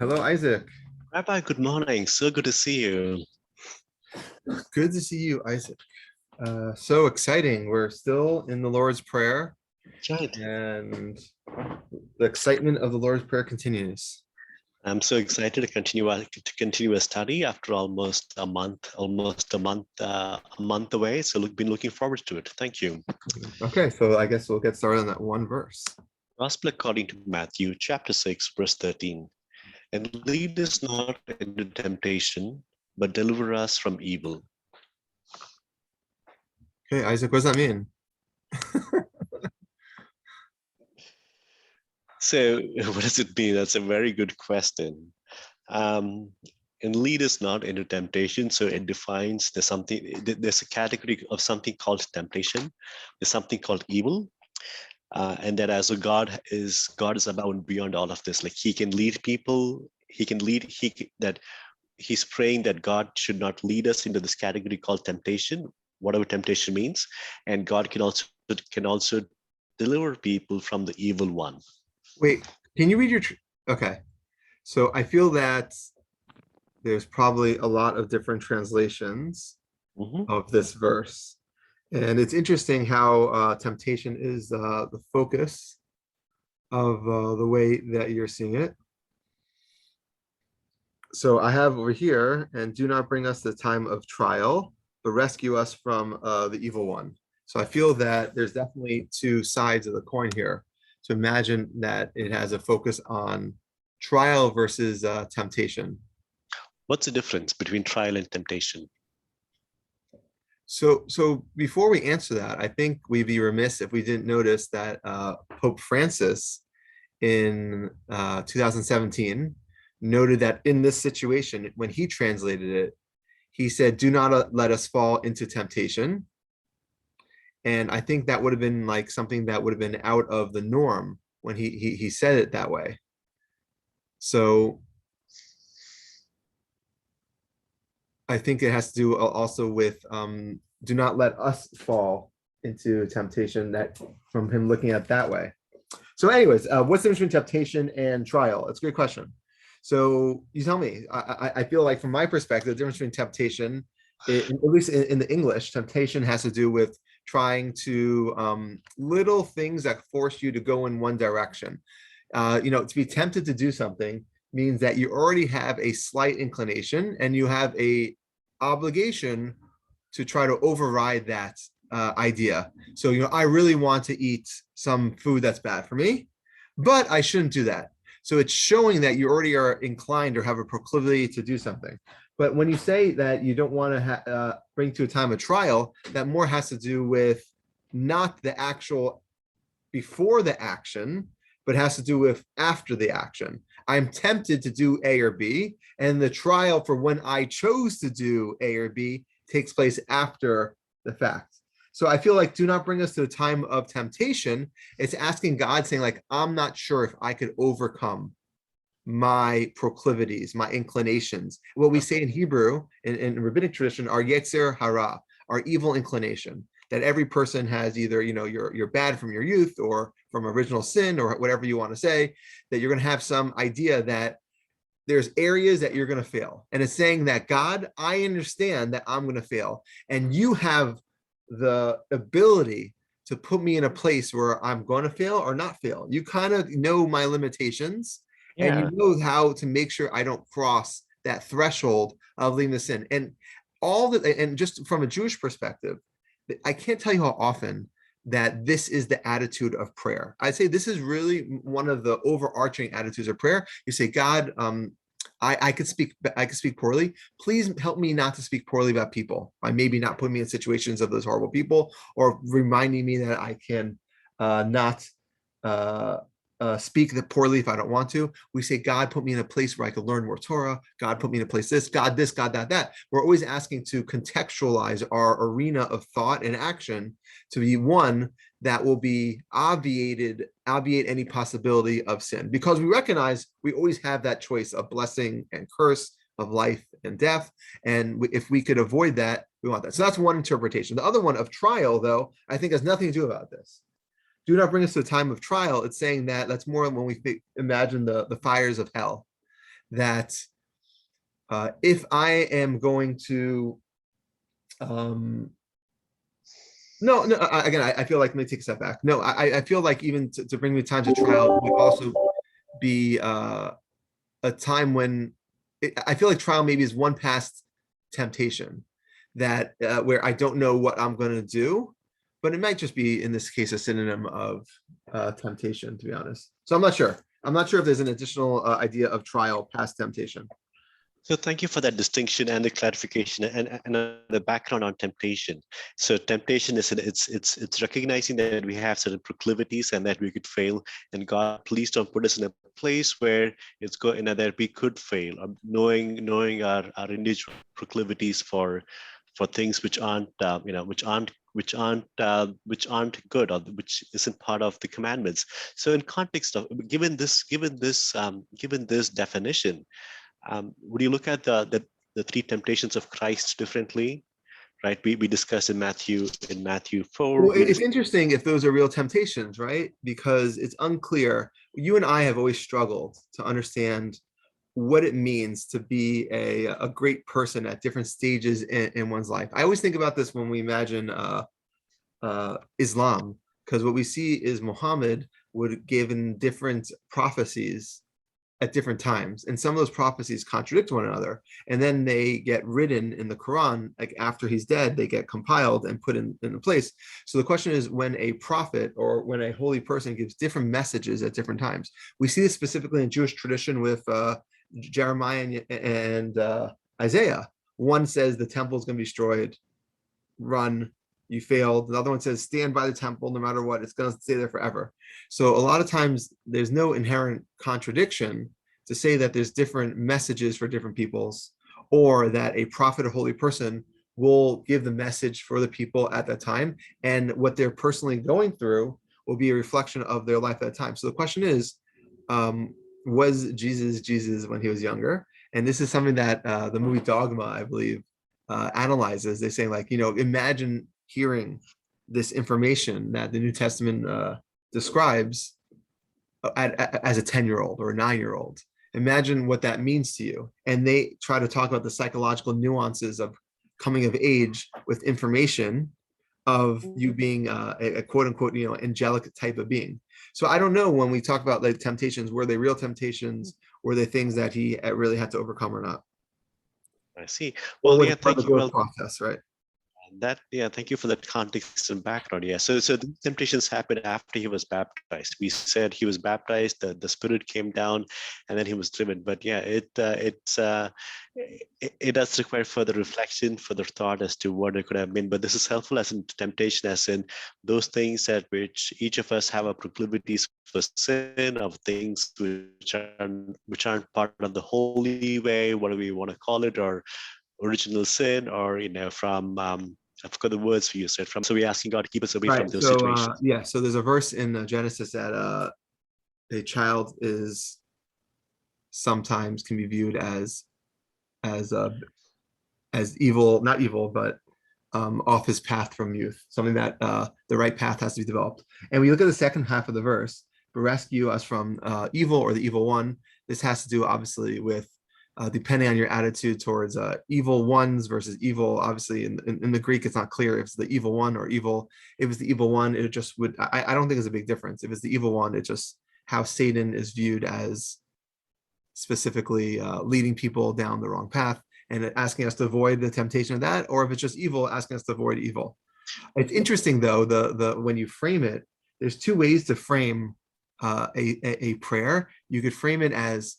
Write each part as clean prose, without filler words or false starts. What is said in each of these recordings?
Hello, Isaac. Rabbi, good morning. So good to see you. Good to see you, Isaac. So exciting. We're still in the Lord's Prayer, Right. and the excitement of the Lord's Prayer continues. I'm so excited to continue a study after almost a month away. So been looking forward to it. Thank you. Okay, so I guess we'll get started on that one verse. Gospel according to Matthew, chapter 6, verse 13. And lead us not into temptation, but deliver us from evil. Okay, Isaac, what does that mean? So, what does it mean? That's a very good question. Um, and lead us not into temptation. So it defines there's a category of something called temptation. There's something called evil. And that as a God is above and beyond all of this. Like he can lead people, that he's praying that God should not lead us into this category called temptation, whatever temptation means. And God can also deliver people from the evil one. Wait, can you read okay, so I feel that there's probably a lot of different translations Mhm. of this verse. And it's interesting how temptation is the focus of the way that you're seeing it. So I have over here, and do not bring us the time of trial, but rescue us from the evil one. So I feel that there's definitely two sides of the coin here. To imagine that it has a focus on trial versus temptation. What's the difference between trial and temptation? So before we answer that, I think we'd be remiss if we didn't notice that Pope Francis in 2017 noted that in this situation, when he translated it, he said, "Do not let us fall into temptation." And I think that would have been like something that would have been out of the norm when he said it that way. So I think it has to do also with do not let us fall into temptation, that from him looking at it that way. So anyways, what's the difference between temptation and trial? It's a great question. So you tell me. I feel like from my perspective, the difference between temptation, at least in the English, temptation has to do with trying to little things that force you to go in one direction. To be tempted to do something means that you already have a slight inclination and you have a obligation to try to override that idea. So, I really want to eat some food that's bad for me, but I shouldn't do that. So it's showing that you already are inclined or have a proclivity to do something. But when you say that you don't want to bring to a time of trial, that more has to do with not the actual before the action, but has to do with after the action. I'm tempted to do A or B, and the trial for when I chose to do A or B takes place after the fact. So I feel like do not bring us to the time of temptation. It's asking God, saying, like, I'm not sure if I could overcome my proclivities, my inclinations. What we say in Hebrew, in rabbinic tradition, are yetzer hara, our evil inclination. That every person has either, you're bad from your youth or from original sin or whatever you want to say, that you're going to have some idea that there's areas that you're going to fail. And it's saying that, God, I understand that I'm going to fail. And you have the ability to put me in a place where I'm going to fail or not fail. You kind of know my limitations and you Yeah. know how to make sure I don't cross that threshold of leaving the sin. And and just from a Jewish perspective, I can't tell you how often that this is the attitude of prayer. I'd say this is really one of the overarching attitudes of prayer. You say, God, I could speak poorly. Please help me not to speak poorly about people by maybe not putting me in situations of those horrible people, or reminding me that I can not uh, speak that poorly if I don't want to. We say, God, put me in a place where I can learn more Torah. God, put me in a place this, God, that. We're always asking to contextualize our arena of thought and action to be one that will be obviate any possibility of sin, because we recognize we always have that choice of blessing and curse, of life and death. And if we could avoid that, we want that. So that's one interpretation. The other one of trial, though, I think has nothing to do about this. Do not bring us to a time of trial. It's saying that that's more when we imagine the fires of hell, that if I am going to, no, again, I feel like, let me take a step back. No, I feel like even to bring me time to trial would also be a time when I feel like trial maybe is one past temptation, that where I don't know what I'm going to do, but it might just be in this case a synonym of temptation, to be honest. So I'm not sure. I'm not sure if there's an additional idea of trial past temptation. So thank you for that distinction and the clarification and the background on temptation. So temptation is it's recognizing that we have certain proclivities and that we could fail. And God, please don't put us in a place where it's going that we could fail. Knowing our individual proclivities for things which aren't which aren't good, or which isn't part of the commandments. So in context of given this definition, would you look at the three temptations of Christ differently? Right, we discussed in Matthew 4. Well, it's interesting if those are real temptations, right? Because it's unclear. You and I have always struggled to understand what it means to be a great person at different stages in one's life. I always think about this when we imagine Islam, because what we see is Muhammad would give in different prophecies at different times, and some of those prophecies contradict one another, and then they get written in the Quran, like after he's dead they get compiled and put in place. So the question is, when a prophet or when a holy person gives different messages at different times, we see this specifically in Jewish tradition with Jeremiah and Isaiah. One says the temple is going to be destroyed, run, you failed. The other one says stand by the temple no matter what, it's going to stay there forever. So a lot of times there's no inherent contradiction to say that there's different messages for different peoples, or that a prophet or holy person will give the message for the people at that time, and what they're personally going through will be a reflection of their life at that time. So the question is, was Jesus when he was younger? And this is something that the movie Dogma, I believe, analyzes. They say, like, imagine hearing this information that the New Testament describes as a 10-year-old or a 9-year-old. Imagine what that means to you. And they try to talk about the psychological nuances of coming of age with information of you being a quote unquote, angelic type of being. So I don't know, when we talk about like temptations, were they real temptations? Were they things that he really had to overcome or not? I see. Or Well, was yeah, it part of thank the you. growth Well, process, right? thank you for that context and background. Yeah, so the temptations happened after he was baptized. We said he was baptized, the Spirit came down, and then he was driven. But yeah, it does require further reflection, further thought as to what it could have been. But this is helpful as in temptation, as in those things at which each of us have a proclivities for sin, of things which aren't part of the holy way, what do we want to call it, or original sin, or from I forgot the words we used, from, so we're asking God to keep us away from Right. those So situations. so there's a verse in Genesis that a child is sometimes can be viewed as as evil, not evil, but off his path from youth, something that the right path has to be developed. And we look at the second half of the verse, but rescue us from evil or the evil one. This has to do obviously with depending on your attitude towards evil ones versus evil. Obviously, in the Greek, it's not clear if it's the evil one or evil. If it's the evil one, it just would, I don't think it's a big difference. If it's the evil one, it's just how Satan is viewed as specifically leading people down the wrong path and asking us to avoid the temptation of that, or if it's just evil, asking us to avoid evil. It's interesting though, the when you frame it, there's two ways to frame a prayer. You could frame it as,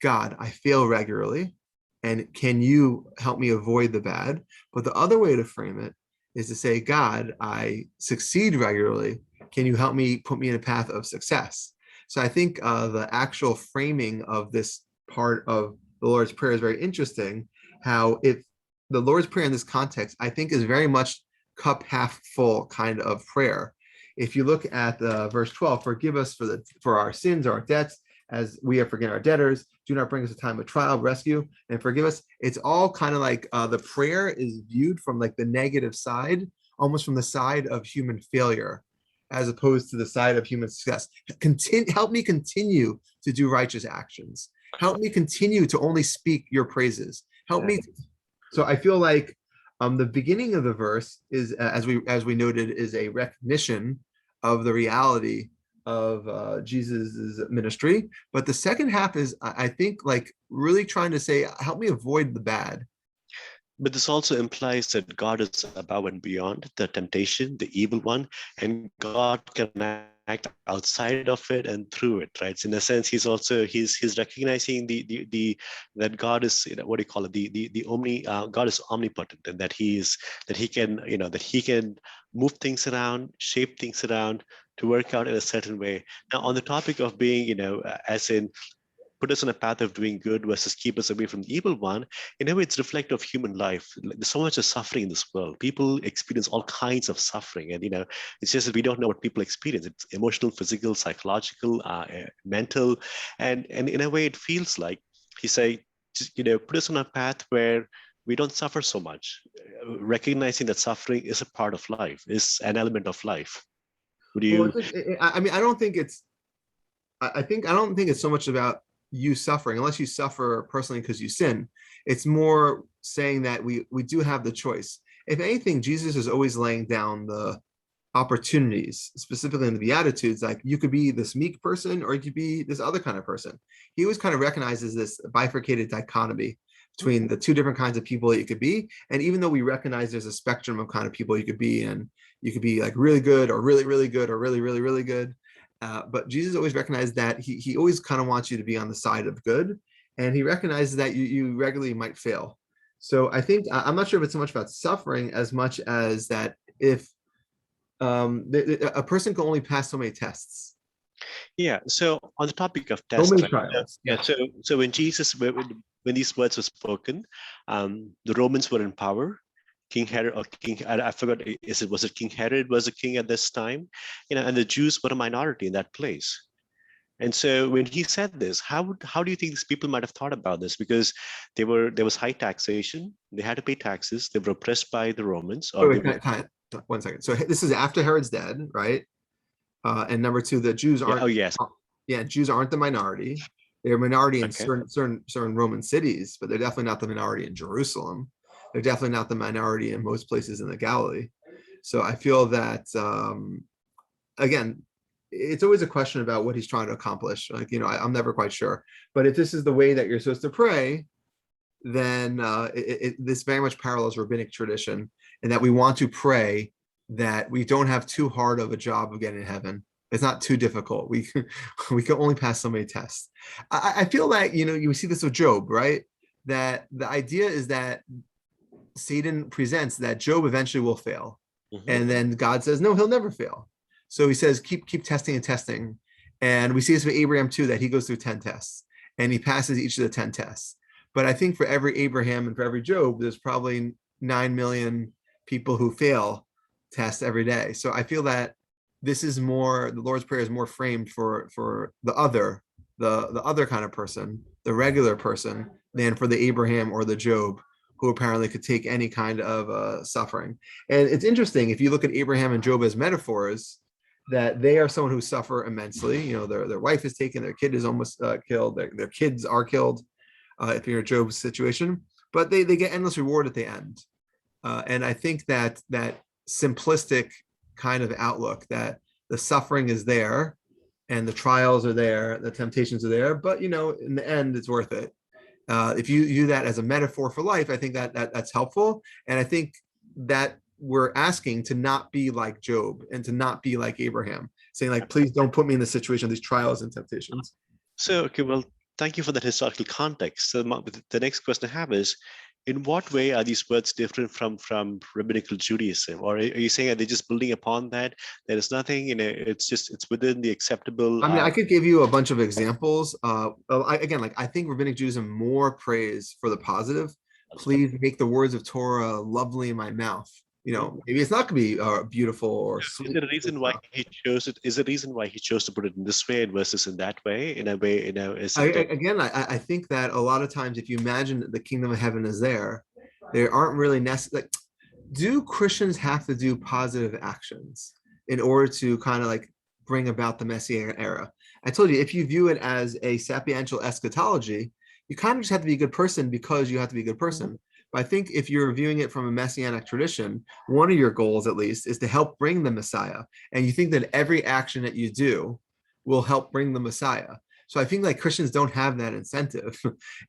God, I fail regularly, and can you help me avoid the bad? But the other way to frame it is to say, God, I succeed regularly. Can you help me, put me in a path of success? So I think the actual framing of this part of the Lord's Prayer is very interesting. How if the Lord's Prayer in this context, I think, is very much cup half full kind of prayer. If you look at verse 12, forgive us for our sins or our debts, as we have forgiven our debtors. Do not bring us a time of trial, rescue, and forgive us. It's all kind of like the prayer is viewed from like the negative side, almost from the side of human failure, as opposed to the side of human success. Help me continue to do righteous actions. Help me continue to only speak your praises. Help me. So I feel like the beginning of the verse is, as we noted, is a recognition of the reality of Jesus's ministry. But the second half is, I think, like really trying to say, help me avoid the bad. But this also implies that God is above and beyond the temptation, the evil one, and God can act outside of it and through it, right? So in a sense, he's recognizing the that God is, what do you call it, God is omnipotent, and that he can, that he can move things around, shape things around to work out in a certain way. Now, on the topic of being, as in put us on a path of doing good versus keep us away from the evil one, in a way, it's reflective of human life. There's so much of suffering in this world. People experience all kinds of suffering, and it's just that we don't know what people experience. It's emotional, physical, psychological, mental, and in a way, it feels like he say, just, put us on a path where we don't suffer so much, recognizing that suffering is a part of life, is an element of life. Would Well, you? I mean, I don't think it's. I don't think it's so much about you suffering, unless you suffer personally because you sin. It's more saying that we do have the choice. If anything, Jesus is always laying down the opportunities, specifically in the Beatitudes, like you could be this meek person or you could be this other kind of person. He always kind of recognizes this bifurcated dichotomy between the two different kinds of people that you could be. And even though we recognize there's a spectrum of kind of people you could be, and you could be like really good or really, really good or really, really, really good. But Jesus always recognized that he always kind of wants you to be on the side of good. And he recognizes that you regularly might fail. So I think, I'm not sure if it's so much about suffering as much as that if a person can only pass so many tests. Yeah. So on the topic of So test, many right? trials. Yeah. So when these words were spoken, the Romans were in power. King Herod or King, I forgot, was it King Herod was a king at this time, and the Jews were a minority in that place. And so when he said this, how do you think these people might have thought about this? Because there was high taxation, they had to pay taxes, they were oppressed by the Romans, or they were. One second. So this is after Herod's dead, right? And number two, the Jews Yeah, aren't. oh yes. Yeah, Jews aren't the minority. They're a minority in Okay. certain Roman cities, but they're definitely not the minority in Jerusalem. They're definitely not the minority in most places in the Galilee. So I feel that again, it's always a question about what he's trying to accomplish. Like, I'm never quite sure. But if this is the way that you're supposed to pray, then this very much parallels rabbinic tradition, in that we want to pray that we don't have too hard of a job of getting to heaven. It's not too difficult. We can only pass so many tests. I feel like you see this with Job, right? That the idea is that Satan presents that Job eventually will fail, and then God says no, he'll never fail. So he says keep testing and testing, and we see this with Abraham too, that he goes through 10 tests and he passes each of the 10 tests. But I think for every Abraham and for every Job, there's probably 9 million people who fail tests every day. So I feel that this is more, the Lord's Prayer is more framed for the other kind of person, the regular person, than for the Abraham or the Job, who apparently could take any kind of suffering. And it's interesting, if you look at Abraham and Job as metaphors, that they are someone who suffer immensely. Their wife is taken, their kid is almost killed, their kids are killed, if you're in Job's situation, but they get endless reward at the end. And I think that simplistic kind of outlook, that the suffering is there and the trials are there, the temptations are there, but in the end, it's worth it. If you view that as a metaphor for life, I think that's helpful. And I think that we're asking to not be like Job and to not be like Abraham, saying like, please don't put me in the situation of these trials and temptations. So, okay, well, thank you for that historical context. So the next question I have is, in what way are these words different from rabbinical Judaism? Or are you saying, are they just building upon that? There is nothing, it's within the acceptable. I mean, I could give you a bunch of examples. I think rabbinic Judaism more praise for the positive. Please make the words of Torah lovely in my mouth. Maybe it's not going to be beautiful or sweet. Is there a reason why he chose it? Is there a reason why he chose to put it in this way versus in that way? In a way, is it I think that a lot of times, if you imagine that the kingdom of heaven is there aren't really necessary. Like, do Christians have to do positive actions in order to kind of like bring about the messianic era? I told you, if you view it as a sapiential eschatology, you kind of just have to be a good person because you have to be a good person. But I think if you're viewing it from a messianic tradition, one of your goals, at least, is to help bring the Messiah. And you think that every action that you do will help bring the Messiah. So I think like Christians don't have that incentive.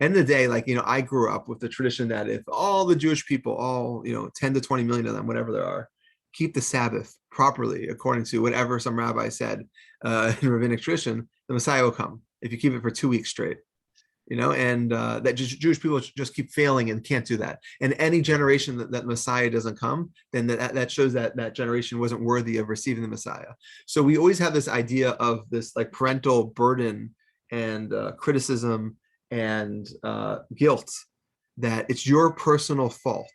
End of the day, like, I grew up with the tradition that if all the Jewish people, all, 10 to 20 million of them, whatever there are, keep the Sabbath properly, according to whatever some rabbi said in rabbinic tradition, the Messiah will come if you keep it for 2 weeks straight. And that Jewish people just keep failing and can't do that. And any generation that Messiah doesn't come, then that shows that generation wasn't worthy of receiving the Messiah. So we always have this idea of this like parental burden and criticism and guilt, that it's your personal fault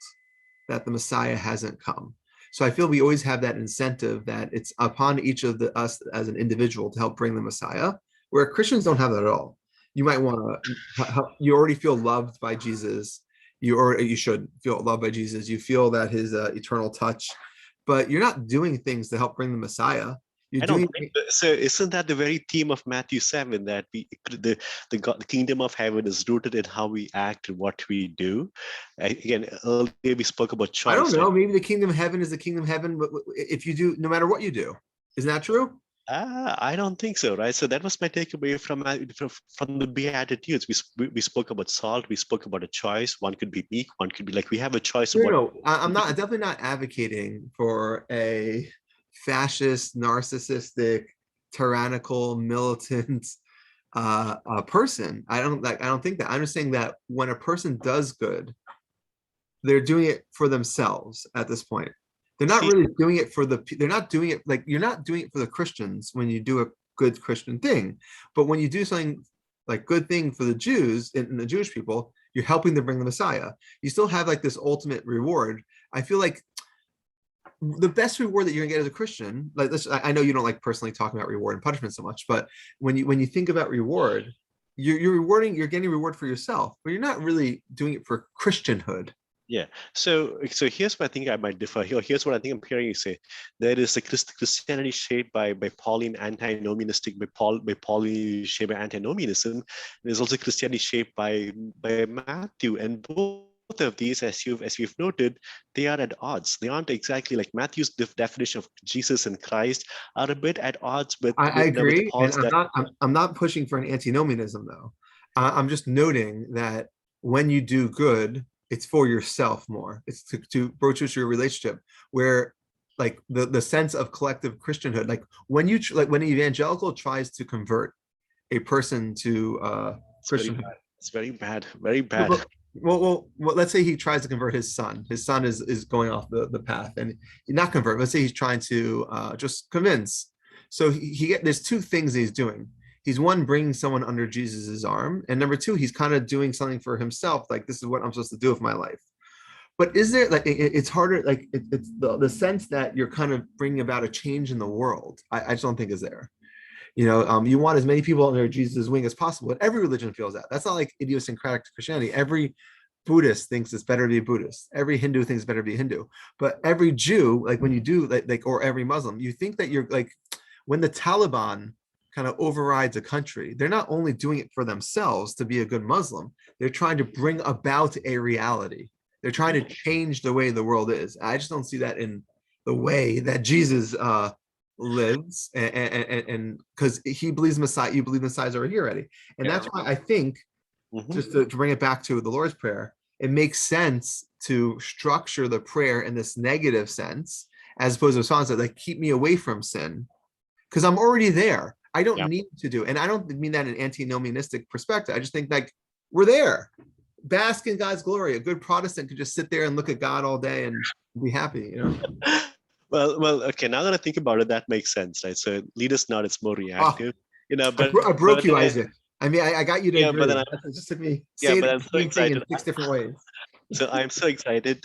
that the Messiah hasn't come. So I feel we always have that incentive that it's upon each of us as an individual to help bring the Messiah, where Christians don't have that at all. You might want to, you already feel loved by Jesus. You should feel loved by Jesus. You feel that his eternal touch, but you're not doing things to help bring the Messiah. You're I don't doing think so. Isn't that the very theme of Matthew 7, that the kingdom of heaven is rooted in how we act and what we do? Again, earlier we spoke about I don't choice, know. right? Maybe the kingdom of heaven is the kingdom of heaven, but if you do, no matter what you do, isn't that true? I don't think so, right? So that was my takeaway from the Beatitudes. We spoke about salt. We spoke about a choice. One could be meek. One could be like, we have a choice of what. No, I'm not. I'm definitely not advocating for a fascist, narcissistic, tyrannical, militant person. I don't think that. I'm just saying that when a person does good, they're doing it for themselves at this point. They're not See, really doing it for they're not doing it like you're not doing it for the Christians when you do a good Christian thing. But when you do something like good thing for the Jews and the Jewish people, you're helping them bring the Messiah. You still have like this ultimate reward. I feel like the best reward that you're gonna get as a Christian, like this, I know you don't like personally talking about reward and punishment so much, but when you think about reward, you're getting reward for yourself, but you're not really doing it for Christianhood. yeah. So here's what I think I might differ here. Here's what I think I'm hearing you say. There is a Christianity shaped by Pauline antinomianistic, by Pauline shaped by antinomianism. There's also Christianity shaped by Matthew, and both of these, as you've noted, they are at odds. They aren't exactly like Matthew's definition of Jesus and Christ are a bit at odds I with agree, and Paul's. I'm not pushing for an antinomianism though. I'm just noting that when you do good, it's for yourself more. It's to broach your relationship, where like the sense of collective Christianhood, like when an evangelical tries to convert a person to It's very Christianhood. bad. It's very bad. Very Well, bad. let's say he tries to convert his son. His son is going off the path, and not convert. Let's say he's trying to just convince. So there's two things he's doing. He's one, bringing someone under Jesus's arm, and number two, he's kind of doing something for himself. Like, this is what I'm supposed to do with my life. But is there like it's harder? Like it's the sense that you're kind of bringing about a change in the world. I just don't think is there. You want as many people under Jesus' wing as possible, but every religion feels that. That's not like idiosyncratic to Christianity. Every Buddhist thinks it's better to be Buddhist. Every Hindu thinks it's better to be Hindu. But every Jew, like when you do like or every Muslim, you think that you're like when the Taliban kind of overrides a country, they're not only doing it for themselves to be a good Muslim, they're trying to bring about a reality. They're trying to change the way the world is. I just don't see that in the way that Jesus lives, and because he believes Messiah, you believe Messiah's already here already, and Yeah. that's why I think just to bring it back to the Lord's Prayer, it makes sense to structure the prayer in this negative sense as opposed to a response that like keep me away from sin because I'm already there. I don't Yeah. need to do, and I don't mean that in an antinomianistic perspective. I just think like we're there. Bask in God's glory. A good Protestant could just sit there and look at God all day and be happy, Well, okay. Now that I think about it, that makes sense, right? So lead us not; it's more Oh, reactive, I broke you, then Isaac. I mean, I got you to yeah, but agree. then It just took me yeah, saying but the I'm so same thing in excited. 6 different ways. So I'm so excited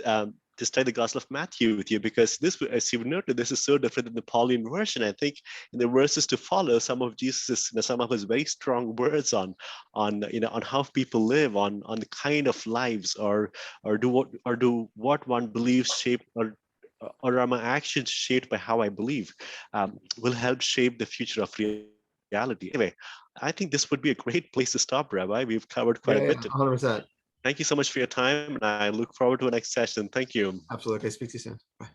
to study the Gospel of Matthew with you because this, as you noted, this is so different than the Pauline version. I think in the verses to follow, some of some of his very strong words on how people live, on the kind of lives, or do what one believes shape or are my actions shaped by how I believe, will help shape the future of reality reality. Anyway, I think this would be a great place to stop, Rabbi. We've covered quite a Yeah, bit. 100%. Thank you so much for your time, and I look forward to the next session. Thank you. Absolutely. Okay, speak to you soon. Bye.